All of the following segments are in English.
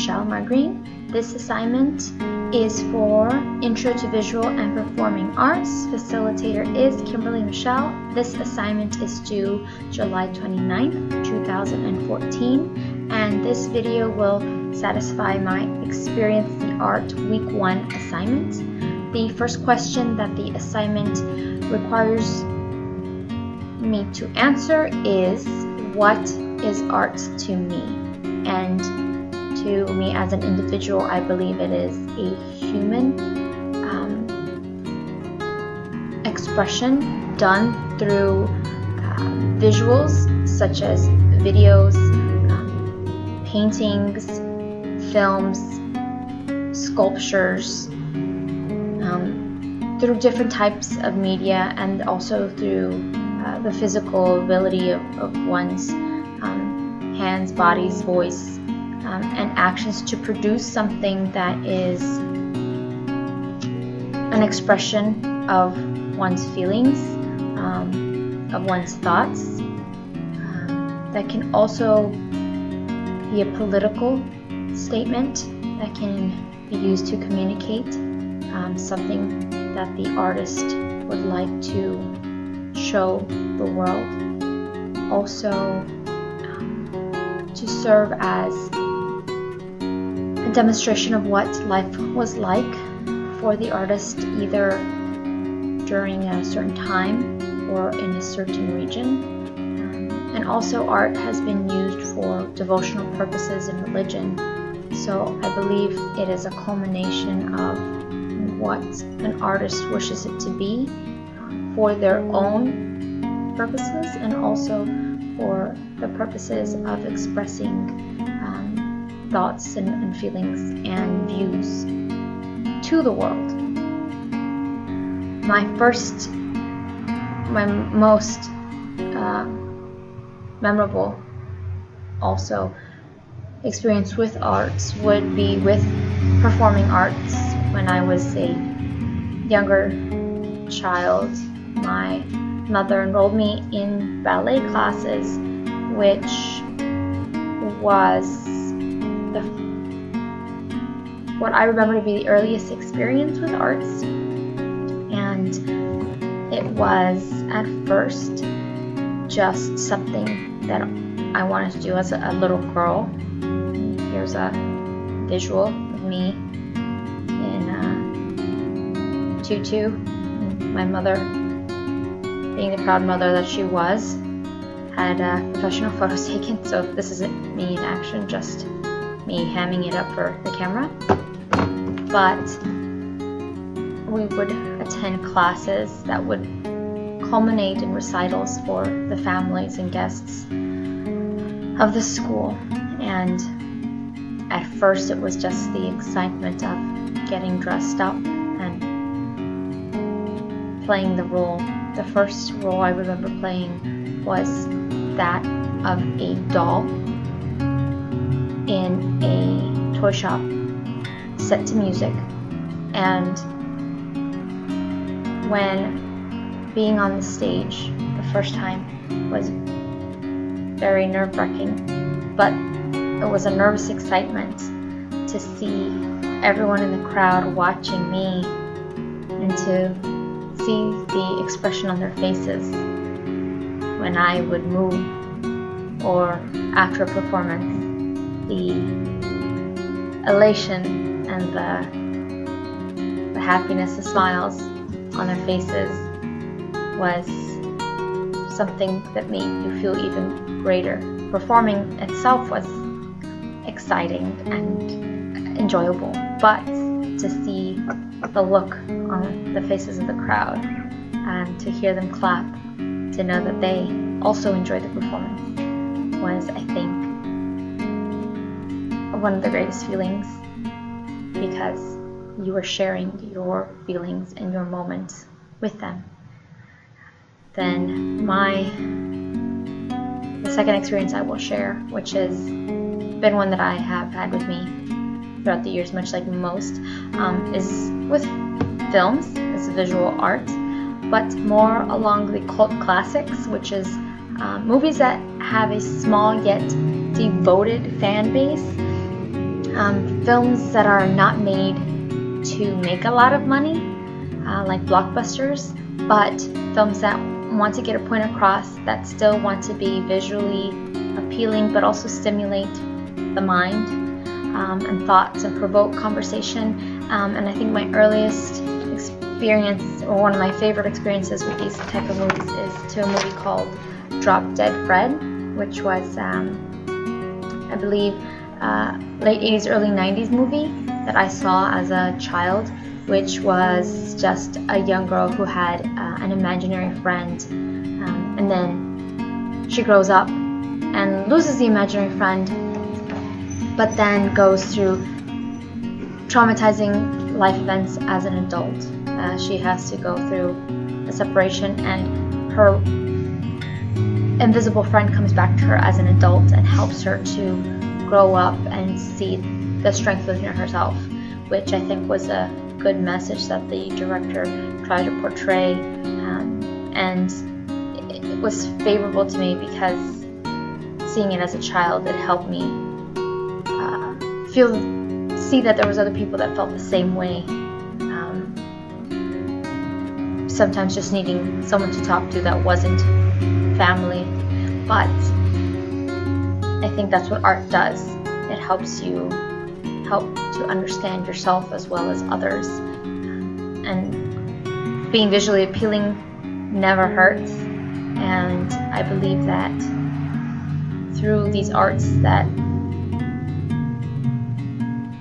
Shalimar Green. This assignment is for Intro to Visual and Performing Arts. Facilitator is Kimberly Michelle. This assignment is due July 29th, 2014, and this video will satisfy my Experience the Art Week 1 assignment. The first question that the assignment requires me to answer is, what is art to me? And to me as an individual, I believe it is a human expression done through visuals such as videos, paintings, films, sculptures, through different types of media, and also through the physical ability of one's hands, bodies, voice, and actions to produce something that is an expression of one's feelings, of one's thoughts. That can also be a political statement that can be used to communicate something that the artist would like to show the world. Also, to serve as a demonstration of what life was like for the artist, either during a certain time or in a certain region. And also, art has been used for devotional purposes in religion. So I believe it is a culmination of what an artist wishes it to be for their own purposes, and also for the purposes of expressing thoughts and feelings and views to the world. My most memorable also experience with arts would be with performing arts. When I was a younger child, my mother enrolled me in ballet classes, which was what I remember to be the earliest experience with arts. And it was at first just something that I wanted to do as a little girl. Here's a visual of me in a tutu. My mother, being the proud mother that she was, had professional photos taken, so this isn't me in action, just me hamming it up for the camera. But we would attend classes that would culminate in recitals for the families and guests of the school. And at first it was just the excitement of getting dressed up and playing the role. The first role I remember playing was that of a doll in a toy shop set to music. And when being on the stage the first time was very nerve-wracking, but it was a nervous excitement to see everyone in the crowd watching me and to see the expression on their faces when I would move, or after a performance, the elation and the happiness, the smiles on their faces was something that made you feel even greater. Performing itself was exciting and enjoyable, but to see the look on the faces of the crowd and to hear them clap, to know that they also enjoyed the performance, was, I think, one of the greatest feelings, because you were sharing your feelings and your moments with them. Then the second experience I will share, which has been one that I have had with me throughout the years, much like most, is with films as visual art, but more along the cult classics, which is movies that have a small yet devoted fan base. films that are not made to make a lot of money, like blockbusters, but films that want to get a point across, that still want to be visually appealing but also stimulate the mind and thoughts and provoke conversation. And I think my earliest experience, or one of my favorite experiences with these type of movies, is to a movie called Drop Dead Fred, which was I believe late 80s, early 90s movie that I saw as a child, which was just a young girl who had an imaginary friend, and then she grows up and loses the imaginary friend, but then goes through traumatizing life events as an adult. She has to go through a separation, and her invisible friend comes back to her as an adult and helps her to grow up and see the strength within herself, which I think was a good message that the director tried to portray, and it was favorable to me because seeing it as a child, it helped me see that there was other people that felt the same way. Sometimes just needing someone to talk to that wasn't family, but I think that's what art does. It helps you to understand yourself as well as others, and being visually appealing never hurts. And I believe that through these arts that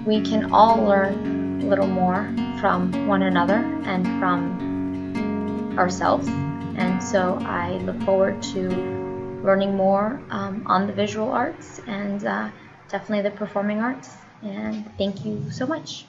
we can all learn a little more from one another and from ourselves. And so I look forward to learning more on the visual arts and definitely the performing arts. And thank you so much.